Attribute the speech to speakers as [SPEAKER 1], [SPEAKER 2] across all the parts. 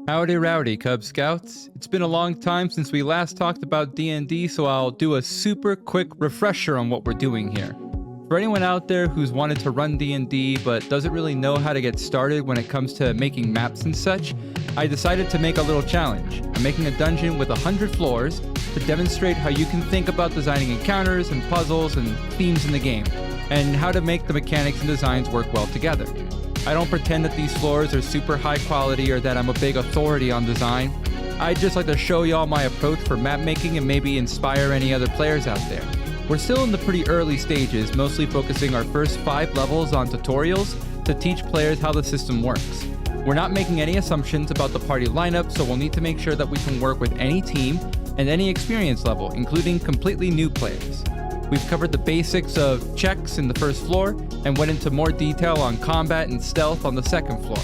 [SPEAKER 1] Howdy rowdy, Cub Scouts. It's been a long time since we last talked about D&D, so I'll do a super quick refresher on what we're doing here. For anyone out there who's wanted to run D&D but doesn't really know how to get started when it comes to making maps and such, I decided to make a little challenge. I'm making a dungeon with 100 floors to demonstrate how you can think about designing encounters and puzzles and themes in the game, and how to make the mechanics and designs work well together. I don't pretend that these floors are super high quality or that I'm a big authority on design. I'd just like to show y'all my approach for map making and maybe inspire any other players out there. We're still in the pretty early stages, mostly focusing our first 5 levels on tutorials to teach players how the system works. We're not making any assumptions about the party lineup, so we'll need to make sure that we can work with any team and any experience level, including completely new players. We've covered the basics of checks in the first floor and went into more detail on combat and stealth on the second floor.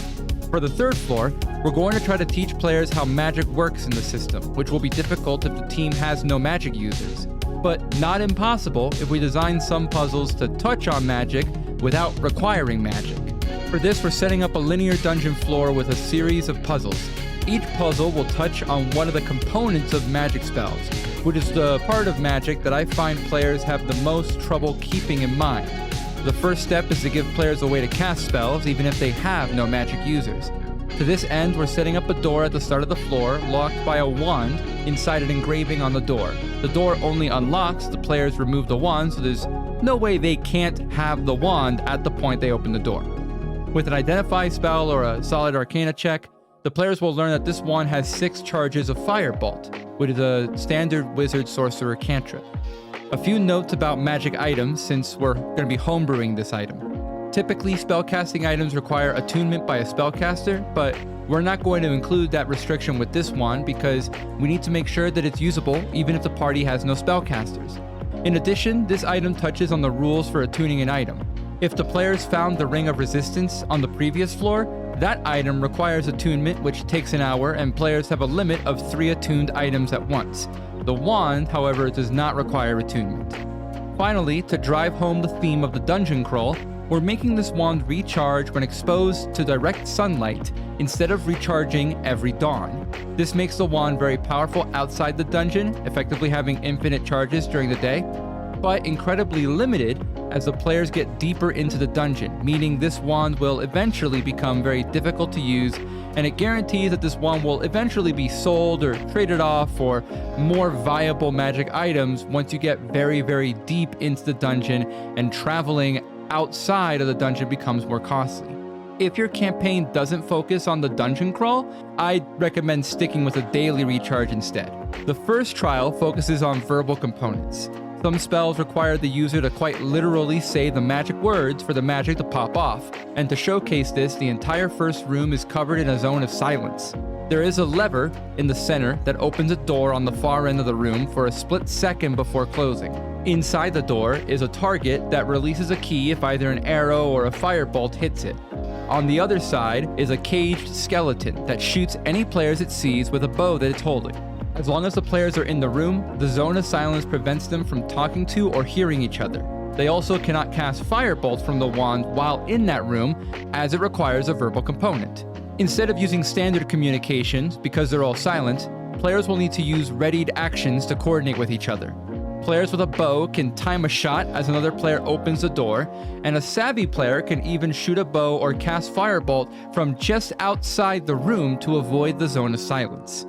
[SPEAKER 1] For the third floor, we're going to try to teach players how magic works in the system, which will be difficult if the team has no magic users, but not impossible if we design some puzzles to touch on magic without requiring magic. For this, we're setting up a linear dungeon floor with a series of puzzles. Each puzzle will touch on one of the components of magic spells, which is the part of magic that I find players have the most trouble keeping in mind. The first step is to give players a way to cast spells even if they have no magic users. To this end, we're setting up a door at the start of the floor, locked by a wand inside an engraving on the door. The door only unlocks the players remove the wand, so there's no way they can't have the wand at the point they open the door. With an identify spell or a solid arcana check, the players will learn that this wand has 6 charges of Firebolt, which is a standard wizard sorcerer cantrip. A few notes about magic items, since we're going to be homebrewing this item. Typically, spellcasting items require attunement by a spellcaster, but we're not going to include that restriction with this wand because we need to make sure that it's usable even if the party has no spellcasters. In addition, this item touches on the rules for attuning an item. If the players found the Ring of Resistance on the previous floor, that item requires attunement, which takes an hour, and players have a limit of 3 attuned items at once. The wand, however, does not require attunement. Finally, to drive home the theme of the dungeon crawl, we're making this wand recharge when exposed to direct sunlight instead of recharging every dawn. This makes the wand very powerful outside the dungeon, effectively having infinite charges during the day, but incredibly limited as the players get deeper into the dungeon, meaning this wand will eventually become very difficult to use, and it guarantees that this wand will eventually be sold or traded off for more viable magic items once you get very, very deep into the dungeon and traveling outside of the dungeon becomes more costly. If your campaign doesn't focus on the dungeon crawl, I'd recommend sticking with a daily recharge instead. The first trial focuses on verbal components. Some spells require the user to quite literally say the magic words for the magic to pop off, and to showcase this, the entire first room is covered in a zone of silence. There is a lever in the center that opens a door on the far end of the room for a split second before closing. Inside the door is a target that releases a key if either an arrow or a firebolt hits it. On the other side is a caged skeleton that shoots any players it sees with a bow that it's holding. As long as the players are in the room, the zone of silence prevents them from talking to or hearing each other. They also cannot cast firebolts from the wand while in that room, as it requires a verbal component. Instead of using standard communications, because they're all silent, players will need to use readied actions to coordinate with each other. Players with a bow can time a shot as another player opens the door, and a savvy player can even shoot a bow or cast firebolt from just outside the room to avoid the zone of silence.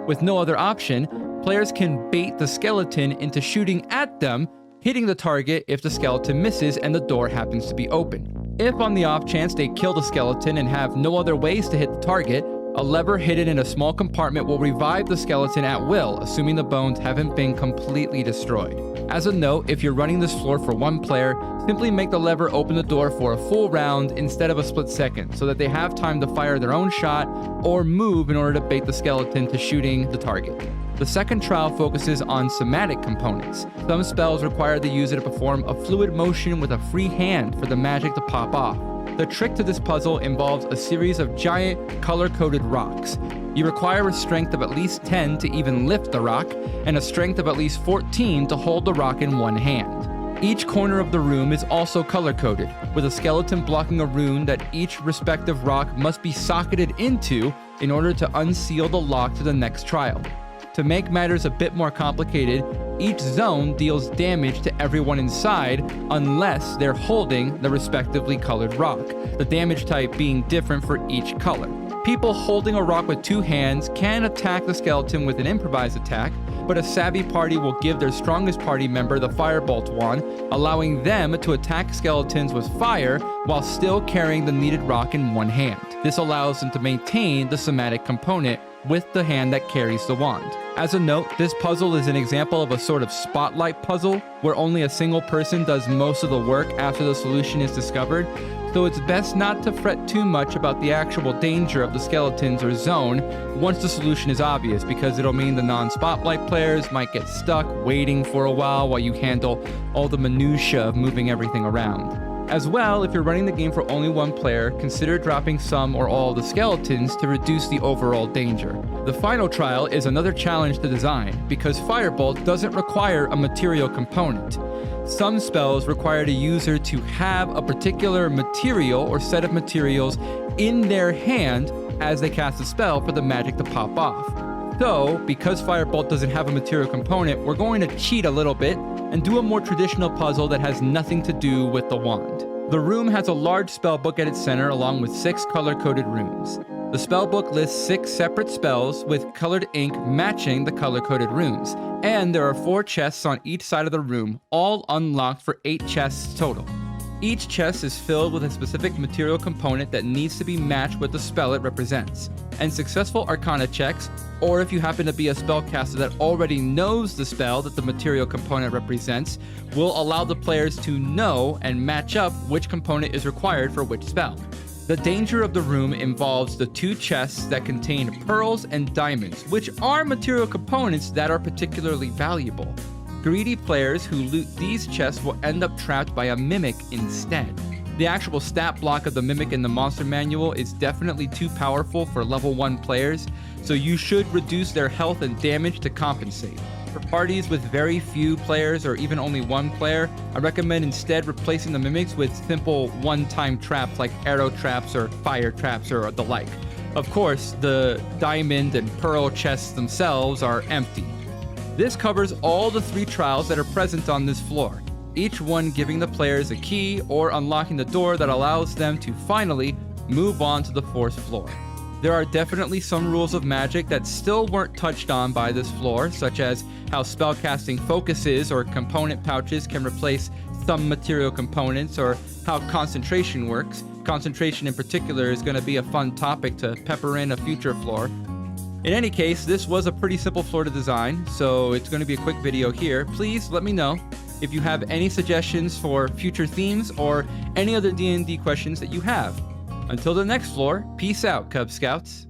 [SPEAKER 1] With no other option, players can bait the skeleton into shooting at them, hitting the target if the skeleton misses and the door happens to be open. If on the off chance they kill the skeleton and have no other ways to hit the target, a lever hidden in a small compartment will revive the skeleton at will, assuming the bones haven't been completely destroyed. As a note, if you're running this floor for one player, simply make the lever open the door for a full round instead of a split second, so that they have time to fire their own shot or move in order to bait the skeleton to shooting the target. The second trial focuses on somatic components. Some spells require the user to perform a fluid motion with a free hand for the magic to pop off. The trick to this puzzle involves a series of giant, color-coded rocks. You require a strength of at least 10 to even lift the rock, and a strength of at least 14 to hold the rock in one hand. Each corner of the room is also color-coded, with a skeleton blocking a rune that each respective rock must be socketed into in order to unseal the lock to the next trial. To make matters a bit more complicated, each zone deals damage to everyone inside unless they're holding the respectively colored rock, the damage type being different for each color. People holding a rock with 2 hands can attack the skeleton with an improvised attack, but a savvy party will give their strongest party member the firebolt wand, allowing them to attack skeletons with fire while still carrying the needed rock in one hand. This allows them to maintain the somatic component with the hand that carries the wand. As a note, this puzzle is an example of a sort of spotlight puzzle where only a single person does most of the work after the solution is discovered, so it's best not to fret too much about the actual danger of the skeletons or zone once the solution is obvious, because it'll mean the non-spotlight players might get stuck waiting for a while you handle all the minutiae of moving everything around. As well, if you're running the game for only one player, consider dropping some or all of the skeletons to reduce the overall danger. The final trial is another challenge to design, because Firebolt doesn't require a material component. Some spells require the user to have a particular material or set of materials in their hand as they cast a spell for the magic to pop off. So, because Firebolt doesn't have a material component, we're going to cheat a little bit and do a more traditional puzzle that has nothing to do with the wand. The room has a large spellbook at its center along with 6 color-coded runes. The spellbook lists 6 separate spells with colored ink matching the color-coded runes, and there are 4 chests on each side of the room, all unlocked for 8 chests total. Each chest is filled with a specific material component that needs to be matched with the spell it represents, and successful arcana checks, or if you happen to be a spellcaster that already knows the spell that the material component represents, will allow the players to know and match up which component is required for which spell. The danger of the room involves the 2 chests that contain pearls and diamonds, which are material components that are particularly valuable. Greedy players who loot these chests will end up trapped by a mimic instead. The actual stat block of the mimic in the monster manual is definitely too powerful for level 1 players, so you should reduce their health and damage to compensate. For parties with very few players or even only 1 player, I recommend instead replacing the mimics with simple one-time traps like arrow traps or fire traps or the like. Of course, the diamond and pearl chests themselves are empty. This covers all the 3 trials that are present on this floor, each one giving the players a key or unlocking the door that allows them to finally move on to the 4th floor. There are definitely some rules of magic that still weren't touched on by this floor, such as how spellcasting focuses or component pouches can replace some material components, or how concentration works. Concentration in particular is going to be a fun topic to pepper in a future floor. In any case, this was a pretty simple floor to design, so it's going to be a quick video here. Please let me know if you have any suggestions for future themes or any other D&D questions that you have. Until the next floor, peace out, Cub Scouts.